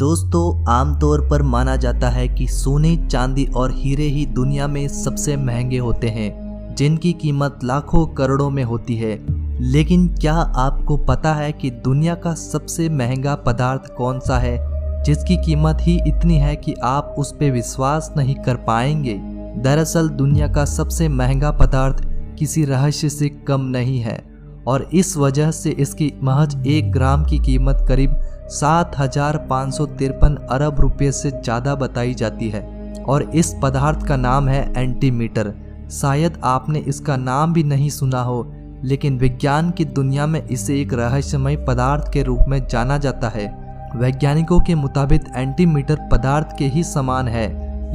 दोस्तों, आमतौर पर माना जाता है कि सोने, चांदी और हीरे ही दुनिया में सबसे महंगे होते हैं, जिनकी कीमत लाखों करोड़ों में होती है। लेकिन क्या आपको पता है कि दुनिया का सबसे महंगा पदार्थ कौन सा है, जिसकी कीमत ही इतनी है कि आप उस पर विश्वास नहीं कर पाएंगे। दरअसल दुनिया का सबसे महंगा पदार्थ किसी रहस्य से कम नहीं है और इस वजह से इसकी महज 1 ग्राम की कीमत करीब 7,553 अरब रुपये से ज़्यादा बताई जाती है। और इस पदार्थ का नाम है एंटीमीटर। शायद आपने इसका नाम भी नहीं सुना हो, लेकिन विज्ञान की दुनिया में इसे एक रहस्यमय पदार्थ के रूप में जाना जाता है। वैज्ञानिकों के मुताबिक एंटीमीटर पदार्थ के ही समान है,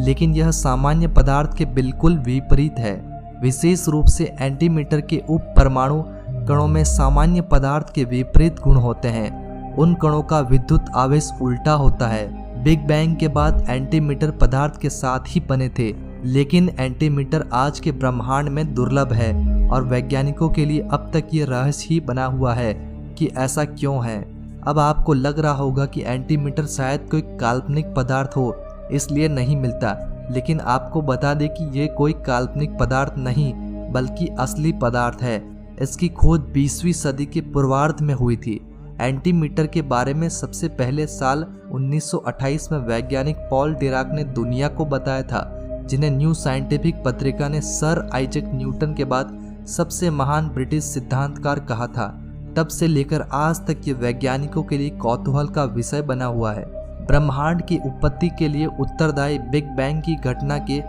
लेकिन यह सामान्य पदार्थ के बिल्कुल विपरीत है। विशेष रूप से एंटीमीटर के उप परमाणु कणों में सामान्य पदार्थ के विपरीत गुण होते हैं। उन कणों का विद्युत आवेश उल्टा होता है। बिग बैंग के बाद एंटीमीटर पदार्थ के साथ ही बने थे, लेकिन एंटीमीटर आज के ब्रह्मांड में दुर्लभ है और वैज्ञानिकों के लिए अब तक ये रहस्य ही बना हुआ है कि ऐसा क्यों है। अब आपको लग रहा होगा कि एंटीमीटर शायद कोई काल्पनिक पदार्थ हो, इसलिए नहीं मिलता, लेकिन आपको बता दें कि ये कोई काल्पनिक पदार्थ नहीं बल्कि असली पदार्थ है। इसकी खोज 20वीं सदी के पूर्वार्ध में हुई थी। एंटीमीटर के बारे में सबसे पहले साल 1928 में वैज्ञानिक पॉल डिराक ने दुनिया को बताया था, जिन्हें न्यू साइंटिफिक पत्रिका ने सर आइजैक न्यूटन के बाद सबसे महान ब्रिटिश सिद्धांतकार कहा था। तब से लेकर आज तक ये वैज्ञानिकों के लिए कौतूहल का विषय बना हुआ है। ब्रह्मांड की उत्पत्ति के लिए उत्तरदायी बिग बैंग की घटना के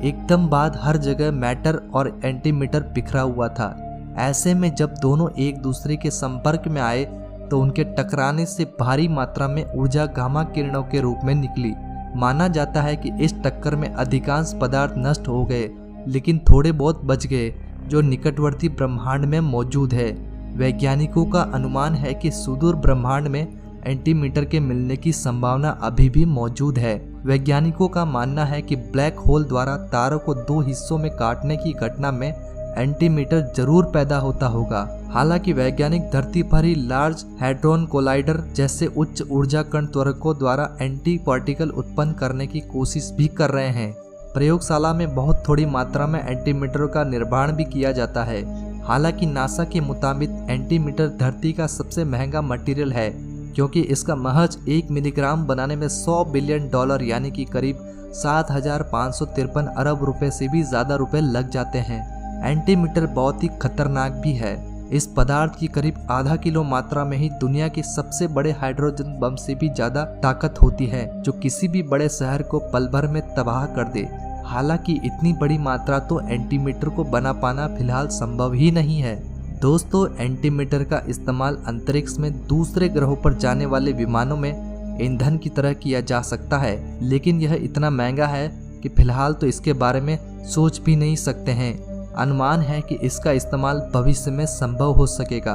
एकदम बाद हर जगह मैटर और एंटीमीटर बिखरा हुआ था। ऐसे में जब दोनों एक दूसरे के संपर्क में आए तो उनके टकराने से भारी मात्रा में ऊर्जा गामा किरणों के रूप में निकली। माना जाता है कि इस टक्कर में अधिकांश पदार्थ नष्ट हो गए, लेकिन थोड़े बहुत बच गए जो निकटवर्ती ब्रह्मांड में मौजूद है। वैज्ञानिकों का अनुमान है कि सुदूर ब्रह्मांड में एंटीमीटर के मिलने की संभावना अभी भी मौजूद है। वैज्ञानिकों का मानना है कि ब्लैक होल द्वारा तारों को 2 हिस्सों में काटने की घटना में एंटीमीटर जरूर पैदा होता होगा। हालांकि वैज्ञानिक धरती पर ही लार्ज हैड्रॉन कोलाइडर जैसे उच्च ऊर्जा कण त्वरकों द्वारा एंटी पार्टिकल उत्पन्न करने की कोशिश भी कर रहे हैं। प्रयोगशाला में बहुत थोड़ी मात्रा में एंटीमीटर का निर्माण भी किया जाता है। हालांकि नासा के मुताबिक एंटीमीटर धरती का सबसे महंगा मटेरियल है, क्योंकि इसका महज 1 मिलीग्राम बनाने में $100 बिलियन यानी कि करीब 7,553 अरब रुपए से भी ज्यादा रुपए लग जाते हैं। एंटीमीटर बहुत ही खतरनाक भी है। इस पदार्थ की करीब आधा किलो मात्रा में ही दुनिया के सबसे बड़े हाइड्रोजन बम से भी ज्यादा ताकत होती है, जो किसी भी बड़े शहर को पल भर में तबाह कर दे। हालांकि इतनी बड़ी मात्रा तो एंटीमीटर को बना पाना फिलहाल संभव ही नहीं है। दोस्तों, एंटीमीटर का इस्तेमाल अंतरिक्ष में दूसरे ग्रहों पर जाने वाले विमानों में ईंधन की तरह किया जा सकता है, लेकिन यह इतना महंगा है कि फिलहाल तो इसके बारे में सोच भी नहीं सकते हैं। अनुमान है कि इसका इस्तेमाल भविष्य में संभव हो सकेगा।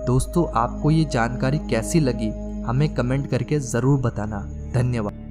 दोस्तों, आपको ये जानकारी कैसी लगी हमें कमेंट करके ज़रूर बताना। धन्यवाद।